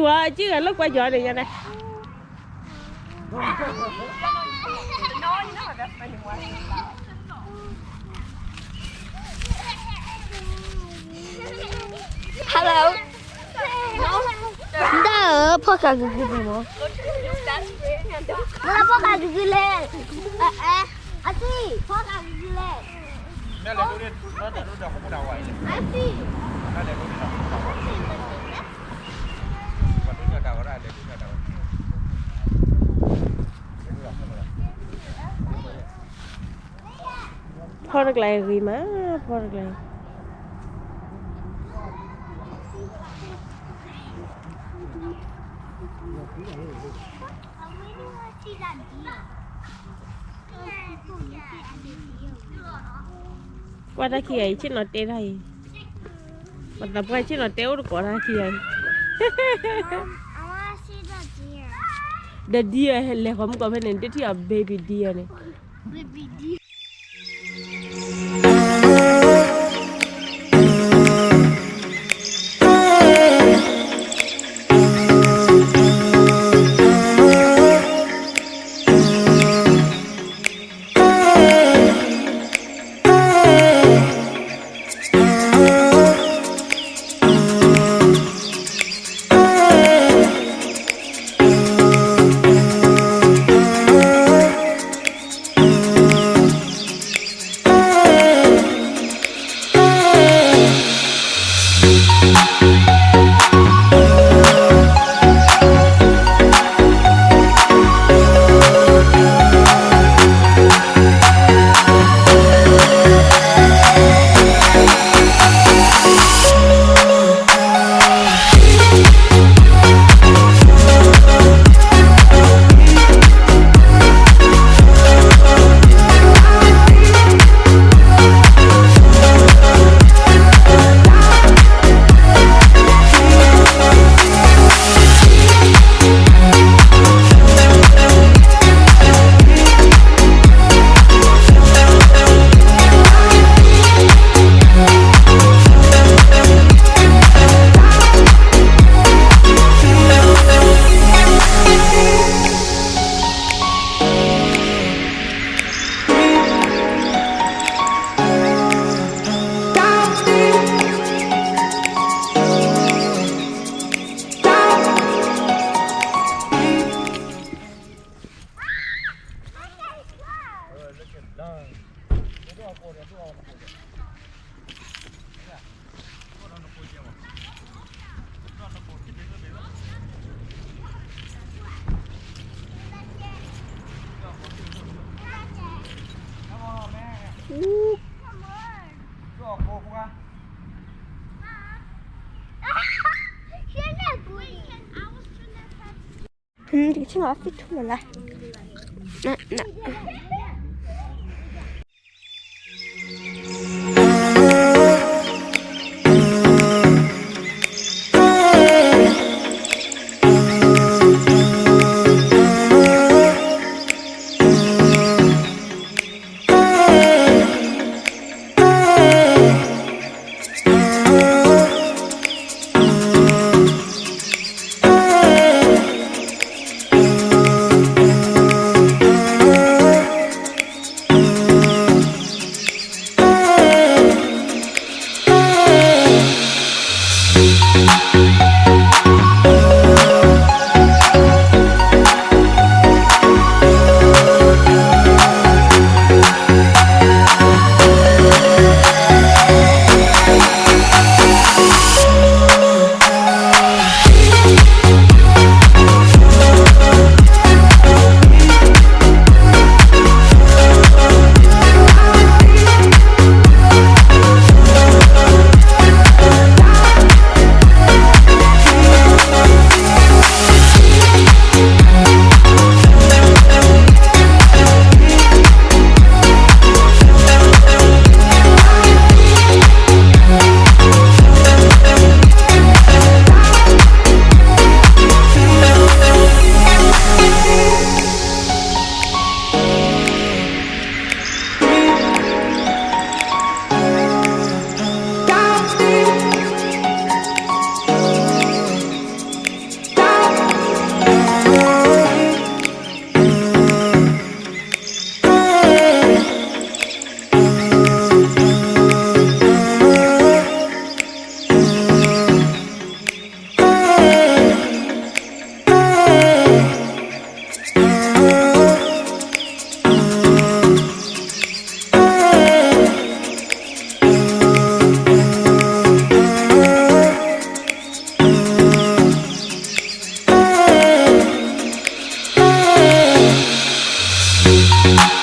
chùa chứ là lúc qua giỏi này nha này. Hello. Dah, pakai gigi dulu. Mana pakai gigi le? Asyik, pakai gigi le. Nó lại nó đâu không có đầu vậy. Asyik. Nó lại nó đâu không có đầu. Và đứng ở đầu ra để đứng ở đầu. Thôi được lại gì má, thôi được lại. Qua đây kia chứ nó té đây. Mà tập qua chứ nó téo được quả ra kia. The deer là không có bên này, đây là baby deer này. Baby deer. Die sind auch wie Tunnel. Na. Hãy subscribe cho kênh Ghiền Mì Gõ để không bỏ lỡ